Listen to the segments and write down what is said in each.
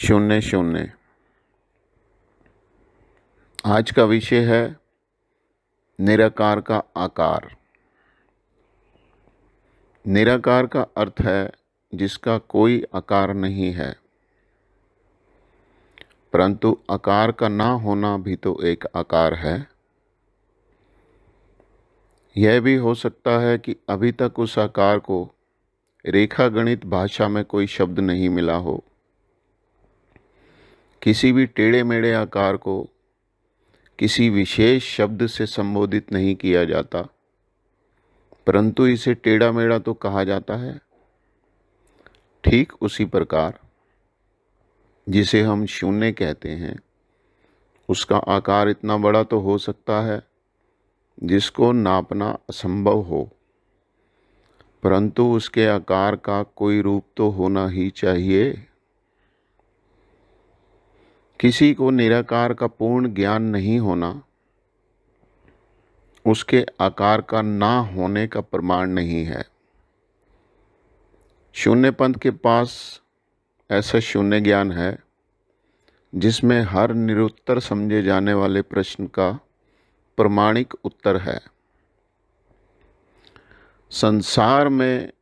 शून्य शून्य। आज का विषय है निराकार का आकार। निराकार का अर्थ है जिसका कोई आकार नहीं है, परंतु आकार का ना होना भी तो एक आकार है। यह भी हो सकता है कि अभी तक उस आकार को रेखा गणित भाषा में कोई शब्द नहीं मिला हो। किसी भी टेढ़े मेढ़े आकार को किसी विशेष शब्द से संबोधित नहीं किया जाता, परंतु इसे टेढ़ा मेढ़ा तो कहा जाता है। ठीक उसी प्रकार जिसे हम शून्य कहते हैं, उसका आकार इतना बड़ा तो हो सकता है जिसको नापना असंभव हो, परंतु उसके आकार का कोई रूप तो होना ही चाहिए। किसी को निराकार का पूर्ण ज्ञान नहीं होना उसके आकार का ना होने का प्रमाण नहीं है। शून्य पंथ के पास ऐसा शून्य ज्ञान है जिसमें हर निरुत्तर समझे जाने वाले प्रश्न का प्रमाणिक उत्तर है। संसार में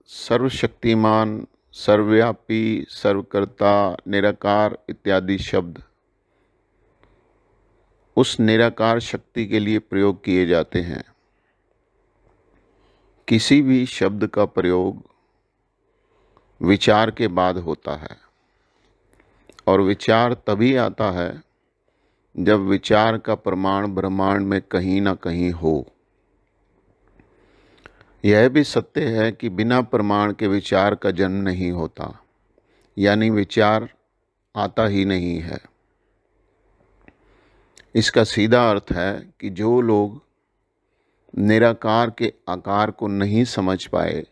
सर्वशक्तिमान, सर्वव्यापी, सर्वकर्ता, निराकार इत्यादि शब्द उस निराकार शक्ति के लिए प्रयोग किए जाते हैं। किसी भी शब्द का प्रयोग विचार के बाद होता है, और विचार तभी आता है जब विचार का प्रमाण ब्रह्मांड में कहीं ना कहीं हो। यह भी सत्य है कि बिना प्रमाण के विचार का जन्म नहीं होता, यानी विचार आता ही नहीं है। इसका सीधा अर्थ है कि जो लोग निराकार के आकार को नहीं समझ पाए,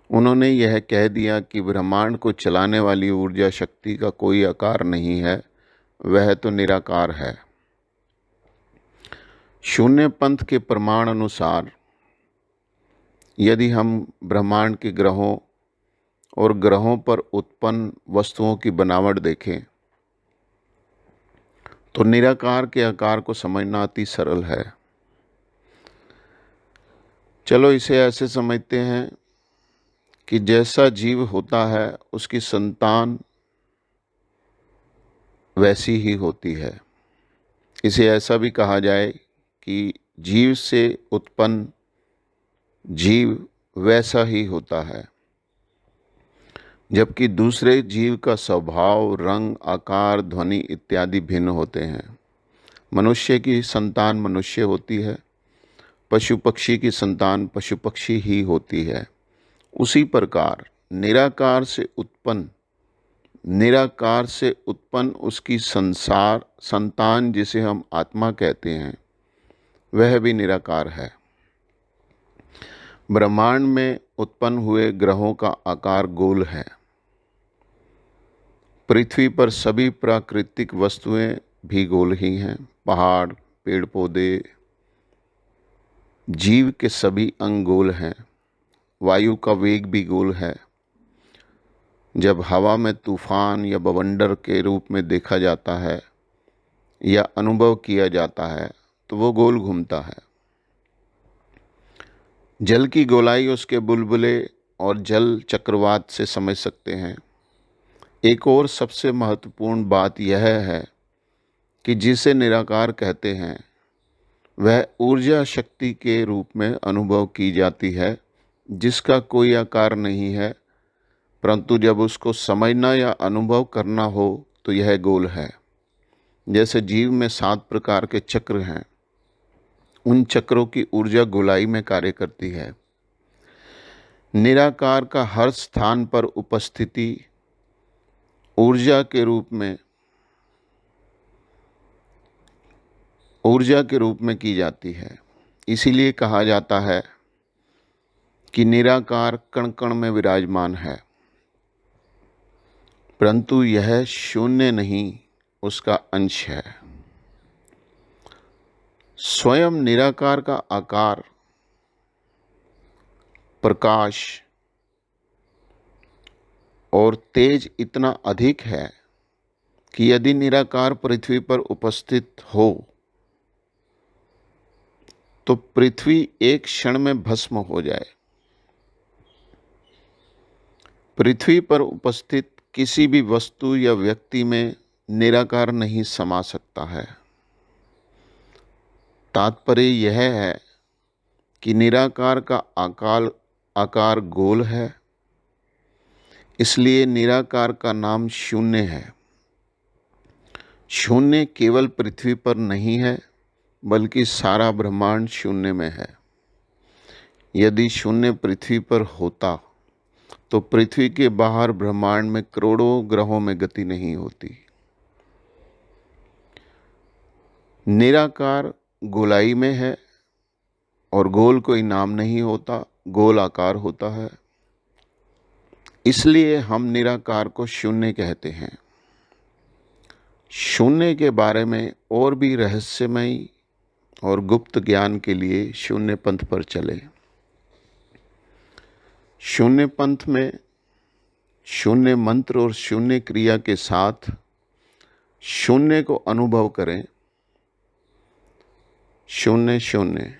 उन्होंने यह कह दिया कि ब्रह्मांड को चलाने वाली ऊर्जा शक्ति का कोई आकार नहीं है, वह तो निराकार है। शून्य पंथ के प्रमाण अनुसार यदि हम ब्रह्मांड के ग्रहों और ग्रहों पर उत्पन्न वस्तुओं की बनावट देखें तो निराकार के आकार को समझना अति सरल है। चलो इसे ऐसे समझते हैं कि जैसा जीव होता है उसकी संतान वैसी ही होती है। इसे ऐसा भी कहा जाए कि जीव से उत्पन्न जीव वैसा ही होता है, जबकि दूसरे जीव का स्वभाव, रंग, आकार, ध्वनि इत्यादि भिन्न होते हैं। मनुष्य की संतान मनुष्य होती है, पशु पक्षी की संतान पशु पक्षी ही होती है। उसी प्रकार निराकार से उत्पन्न उसकी संतान जिसे हम आत्मा कहते हैं, वह भी निराकार है। ब्रह्मांड में उत्पन्न हुए ग्रहों का आकार गोल है। पृथ्वी पर सभी प्राकृतिक वस्तुएं भी गोल ही हैं। पहाड़, पेड़ पौधे, जीव के सभी अंग गोल हैं। वायु का वेग भी गोल है। जब हवा में तूफान या बवंडर के रूप में देखा जाता है या अनुभव किया जाता है तो वो गोल घूमता है। जल की गोलाई उसके बुलबुले और जल चक्रवात से समझ सकते हैं। एक और सबसे महत्वपूर्ण बात यह है कि जिसे निराकार कहते हैं वह ऊर्जा शक्ति के रूप में अनुभव की जाती है, जिसका कोई आकार नहीं है, परंतु जब उसको समझना या अनुभव करना हो तो यह गोल है। जैसे जीव में 7 प्रकार के चक्र हैं, उन चक्रों की ऊर्जा गोलाई में कार्य करती है। निराकार का हर स्थान पर उपस्थिति ऊर्जा के रूप में की जाती है। इसीलिए कहा जाता है कि निराकार कण कण में विराजमान है, परंतु यह शून्य नहीं, उसका अंश है। स्वयं निराकार का आकार प्रकाश और तेज इतना अधिक है कि यदि निराकार पृथ्वी पर उपस्थित हो तो पृथ्वी एक क्षण में भस्म हो जाए। पृथ्वी पर उपस्थित किसी भी वस्तु या व्यक्ति में निराकार नहीं समा सकता है। तात्पर्य यह है कि निराकार का आकार गोल है, इसलिए निराकार का नाम शून्य है। शून्य केवल पृथ्वी पर नहीं है, बल्कि सारा ब्रह्मांड शून्य में है। यदि शून्य पृथ्वी पर होता तो पृथ्वी के बाहर ब्रह्मांड में करोड़ों ग्रहों में गति नहीं होती। निराकार गोलाई में है और गोल कोई नाम नहीं होता, गोल आकार होता है। इसलिए हम निराकार को शून्य कहते हैं। शून्य के बारे में और भी रहस्यमयी और गुप्त ज्ञान के लिए शून्य पंथ पर चले। शून्य पंथ में शून्य मंत्र और शून्य क्रिया के साथ शून्य को अनुभव करें। शून्य शून्य।